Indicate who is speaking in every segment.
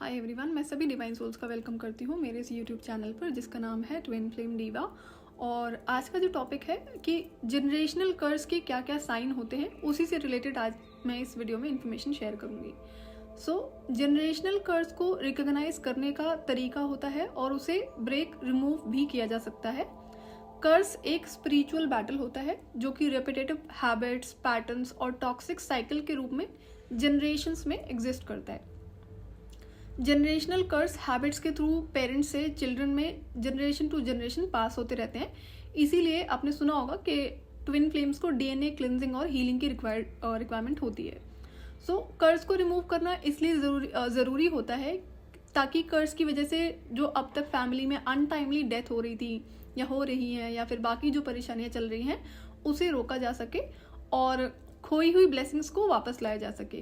Speaker 1: Hi everyone, मैं सभी divine souls का वेलकम करती हूँ मेरे इस यूट्यूब चैनल पर जिसका नाम है ट्विन फ्लेम डीवा। और आज का जो टॉपिक है कि जनरेशनल कर्स के क्या क्या साइन होते हैं, उसी से रिलेटेड आज मैं इस वीडियो में इंफॉर्मेशन शेयर करूँगी। जनरेशनल कर्स को रिकॉग्नाइज करने का तरीका होता है और उसे ब्रेक रिमूव भी किया जा सकता है। कर्स एक स्पिरिचुअल बैटल होता है जो कि रेपिटेटिव हैबिट्स, पैटर्न्स और टॉक्सिक साइकिल के रूप में जनरेशंस में एग्जिस्ट करता है। जनरेशनल कर्स हैबिट्स के थ्रू पेरेंट्स से चिल्ड्रन में जनरेशन टू जनरेशन पास होते रहते हैं। इसीलिए आपने सुना होगा कि ट्विन फ्लेम्स को डीएनए क्लिनजिंग और हीलिंग की रिक्वायरमेंट होती है। कर्स को रिमूव करना इसलिए ज़रूरी होता है ताकि कर्स की वजह से जो अब तक फैमिली में अनटाइमली डेथ हो रही थी या हो रही है या फिर बाकी जो परेशानियां चल रही हैं उसे रोका जा सके और खोई हुई ब्लेसिंग्स को वापस लाया जा सके,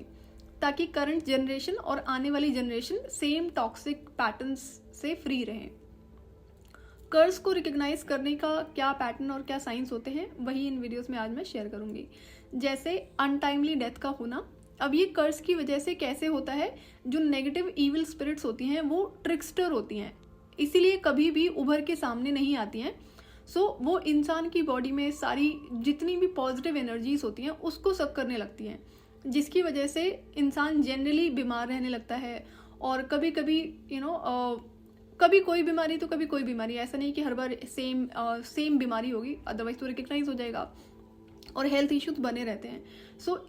Speaker 1: ताकि करंट जनरेशन और आने वाली जनरेशन सेम टॉक्सिक पैटर्न्स से फ्री रहें। कर्स को रिकॉग्नाइज करने का क्या पैटर्न और क्या साइंस होते हैं वही इन वीडियोस में आज मैं शेयर करूंगी। जैसे अनटाइमली डेथ का होना, अब ये कर्स की वजह से कैसे होता है, जो नेगेटिव इविल स्पिरिट्स होती हैं वो ट्रिक्स्टर होती हैं, इसीलिए कभी भी उभर के सामने नहीं आती हैं। वो इंसान की बॉडी में सारी जितनी भी पॉजिटिव एनर्जीज होती हैं उसको सक करने लगती हैं, जिसकी वजह से इंसान जनरली बीमार रहने लगता है। और कभी कभी कभी कोई बीमारी तो कभी कोई बीमारी, ऐसा नहीं कि हर बार सेम बीमारी होगी, अदरवाइज तो रिकग्नाइज हो जाएगा और हेल्थ इश्यूज बने रहते हैं।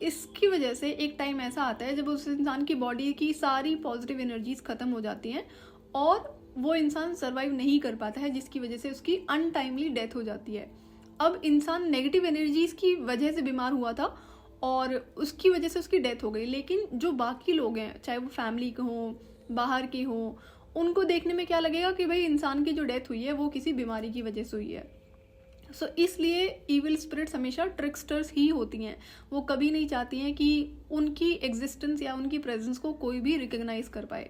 Speaker 1: इसकी वजह से एक टाइम ऐसा आता है जब उस इंसान की बॉडी की सारी पॉजिटिव एनर्जीज खत्म हो जाती हैं और वो इंसान सर्वाइव नहीं कर पाता है, जिसकी वजह से उसकी अनटाइमली डेथ हो जाती है। अब इंसान नेगेटिव एनर्जीज की वजह से बीमार हुआ था और उसकी वजह से उसकी डेथ हो गई, लेकिन जो बाकी लोग हैं, चाहे वो फैमिली के हों, बाहर के हों, उनको देखने में क्या लगेगा कि भाई इंसान की जो डेथ हुई है वो किसी बीमारी की वजह से हुई है। इसलिए इविल स्पिरिट्स हमेशा ट्रिक्स्टर्स ही होती हैं। वो कभी नहीं चाहती हैं कि उनकी एग्जिस्टेंस या उनकी प्रेजेंस को कोई भी रिकग्नाइज कर पाए।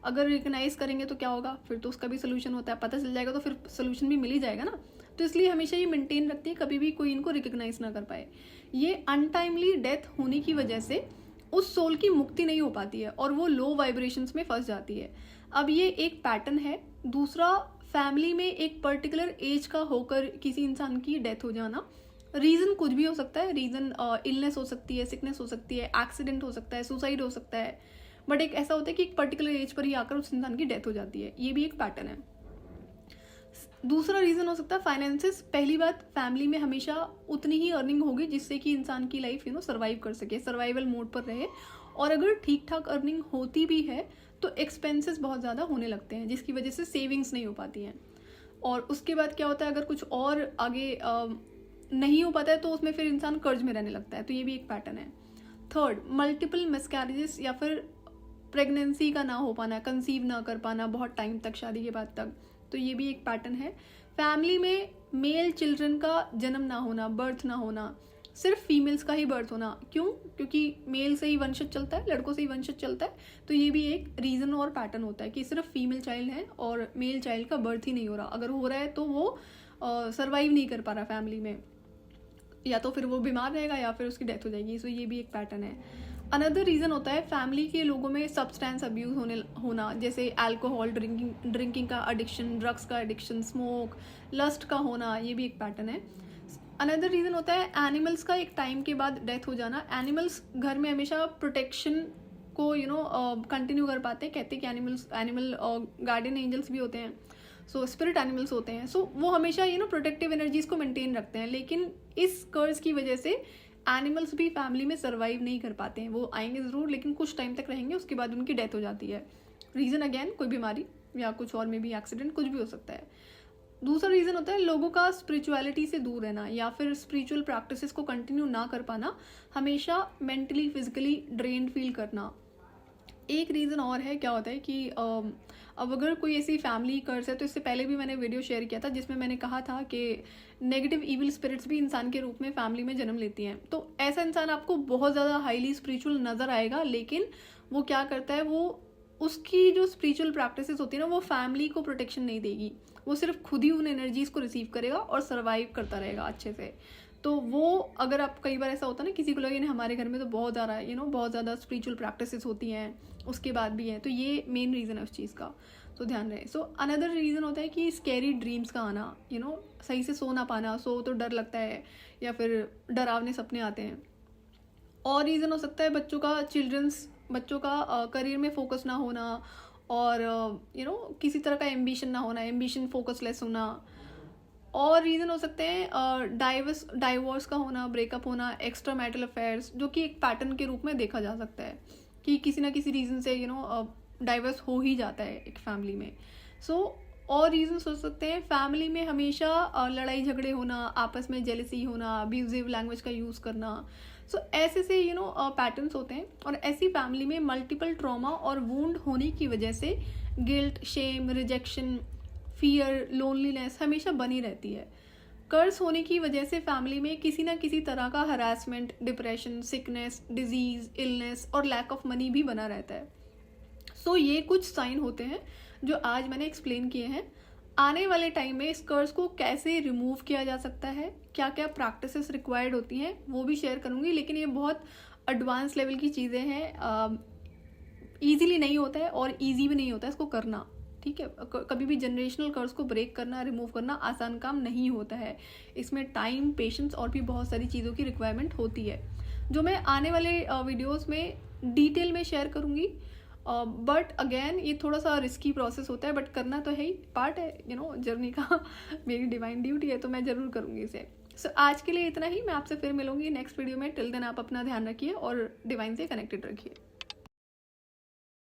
Speaker 1: अगर रिकग्नाइज करेंगे तो क्या होगा, फिर तो उसका भी सोल्यूशन होता है, पता चल जाएगा तो फिर सोल्यूशन भी मिल ही जाएगा ना। तो इसलिए हमेशा ये मेंटेन रखती है कभी भी कोई इनको रिकग्नाइज ना कर पाए। ये अनटाइमली डेथ होने की वजह से उस सोल की मुक्ति नहीं हो पाती है और वो लो वाइब्रेशंस में फंस जाती है। अब ये एक पैटर्न है। दूसरा, फैमिली में एक पर्टिकुलर एज का होकर किसी इंसान की डेथ हो जाना, रीज़न कुछ भी हो सकता है। रीज़न इलनेस हो सकती है, सिकनेस हो सकती है, एक्सीडेंट हो सकता है, सुसाइड हो सकता है, बट एक ऐसा होता है कि एक पर्टिकुलर एज पर ही आकर उस इंसान की डेथ हो जाती है। ये भी एक पैटर्न है। दूसरा रीज़न हो सकता है फाइनेंसेस। पहली बात, फैमिली में हमेशा उतनी ही अर्निंग होगी जिससे कि इंसान की लाइफ सर्वाइव कर सके, सर्वाइवल मोड पर रहे। और अगर ठीक ठाक अर्निंग होती भी है तो एक्सपेंसेस बहुत ज़्यादा होने लगते हैं, जिसकी वजह से सेविंग्स नहीं हो पाती हैं। और उसके बाद क्या होता है, अगर कुछ और आगे नहीं हो पाता है तो उसमें फिर इंसान कर्ज में रहने लगता है। तो ये भी एक पैटर्न है। थर्ड, मल्टीपल मिसकैरेजेस या फिर प्रेगनेंसी का ना हो पाना, कंसीव ना कर पाना बहुत टाइम तक, शादी के बाद तक, तो ये भी एक पैटर्न है। फैमिली में मेल चिल्ड्रन का जन्म ना होना, बर्थ ना होना, सिर्फ फीमेल्स का ही बर्थ होना। क्यों? क्योंकि मेल से ही वंशज चलता है, लड़कों से ही वंशज चलता है। तो ये भी एक रीज़न और पैटर्न होता है कि सिर्फ फीमेल चाइल्ड है और मेल चाइल्ड का बर्थ ही नहीं हो रहा। अगर हो रहा है तो वो सर्वाइव नहीं कर पा रहा फैमिली में, या तो फिर वो बीमार रहेगा या फिर उसकी डेथ हो जाएगी। ये भी एक पैटर्न है। अनदर रीज़न होता है फैमिली के लोगों में सब्सटेंस अब्यूज होना, जैसे अल्कोहल ड्रिंकिंग का एडिक्शन, ड्रग्स का एडिक्शन, स्मोक, लस्ट का होना, ये भी एक पैटर्न है। अनदर रीज़न होता है एनिमल्स का एक टाइम के बाद डेथ हो जाना। एनिमल्स घर में हमेशा प्रोटेक्शन को कंटिन्यू कर पाते हैं। कहते हैं कि एनिमल गार्डियन एंजल्स भी होते हैं, स्पिरिट एनिमल्स होते हैं। वो हमेशा प्रोटेक्टिव एनर्जीज को मेंटेन रखते हैं। लेकिन इस कर्ज की वजह से एनिमल्स भी फैमिली में सर्वाइव नहीं कर पाते हैं। वो आएंगे ज़रूर लेकिन कुछ टाइम तक रहेंगे, उसके बाद उनकी डेथ हो जाती है। रीज़न अगेन कोई बीमारी या कुछ और में भी एक्सीडेंट, कुछ भी हो सकता है। दूसरा रीज़न होता है लोगों का स्पिरिचुअलिटी से दूर रहना या फिर स्पिरिचुअल प्रैक्टिसेस को कंटिन्यू ना कर पाना, हमेशा मेंटली फिजिकली ड्रेन्ड फील करना। एक रीज़न और है, क्या होता है कि अब अगर कोई ऐसी फैमिली कर्स है, तो इससे पहले भी मैंने वीडियो शेयर किया था जिसमें मैंने कहा था कि नेगेटिव इविल स्पिरिट्स भी इंसान के रूप में फैमिली में जन्म लेती हैं। तो ऐसा इंसान आपको बहुत ज़्यादा हाईली स्पिरिचुअल नज़र आएगा, लेकिन वो क्या करता है, वो उसकी जो स्पिरिचुअल प्रैक्टिसेस होती है ना, वो फैमिली को प्रोटेक्शन नहीं देगी। वो सिर्फ खुद ही उन एनर्जीज़ को रिसीव करेगा और सर्वाइव करता रहेगा अच्छे से। तो वो अगर आप, कई बार ऐसा होता है ना, किसी को लगे ना हमारे घर में तो बहुत ज़्यादा बहुत ज़्यादा स्पिरिचुअल प्रैक्टिसेस होती हैं, उसके बाद भी है, तो ये मेन रीज़न है उस चीज़ का, तो ध्यान रहे। सो अनदर रीज़न होता है कि स्कैरी ड्रीम्स का आना, सही से सो ना पाना, सो तो डर लगता है या फिर डरावने सपने आते हैं। और रीज़न हो सकता है बच्चों का करियर में फोकस ना होना, और किसी तरह का एम्बिशन ना होना, एम्बिशन फोकसलेस होना। और रीज़न हो सकते हैं डाइवोर्स का होना, ब्रेकअप होना, एक्स्ट्रा मैरिटल अफेयर्स, जो कि एक पैटर्न के रूप में देखा जा सकता है कि किसी ना किसी रीज़न से डाइवर्स हो ही जाता है एक फैमिली में। और रीजंस हो सकते हैं फैमिली में हमेशा लड़ाई झगड़े होना, आपस में जेलसी होना, अब्यूजिव लैंग्वेज का यूज़ करना। ऐसे से पैटर्न्स होते हैं, और ऐसी फैमिली में मल्टीपल ट्रॉमा और वूंड होने की वजह से guilt, shame, rejection, fear, loneliness हमेशा बनी रहती है। कर्ज होने की वजह से फैमिली में किसी ना किसी तरह का harassment, depression, sickness, disease, illness और लैक ऑफ मनी भी बना रहता है। ये कुछ साइन होते हैं जो आज मैंने एक्सप्लेन किए हैं। आने वाले टाइम में इस कर्ज को कैसे रिमूव किया जा सकता है, क्या क्या प्रैक्टिसेस रिक्वायर्ड होती हैं, वो भी शेयर करूँगी, लेकिन ये बहुत एडवांस लेवल की चीज़ें हैं, ईजीली नहीं होता है और ईजी भी नहीं होता है इसको करना, ठीक है। कभी भी जनरेशनल कर्ज को ब्रेक करना, रिमूव करना आसान काम नहीं होता है, इसमें टाइम, पेशेंस और भी बहुत सारी चीज़ों की रिक्वायरमेंट होती है, जो मैं आने वाले वीडियोज़ में डिटेल में शेयर करूँगी। बट अगेन ये थोड़ा सा रिस्की प्रोसेस होता है, बट करना तो है ही, पार्ट है जर्नी का मेरी डिवाइन ड्यूटी है, तो मैं ज़रूर करूँगी इसे। आज के लिए इतना ही, मैं आपसे फिर मिलूंगी नेक्स्ट वीडियो में। टिल देन आप अपना ध्यान रखिए और डिवाइन से कनेक्टेड रखिए।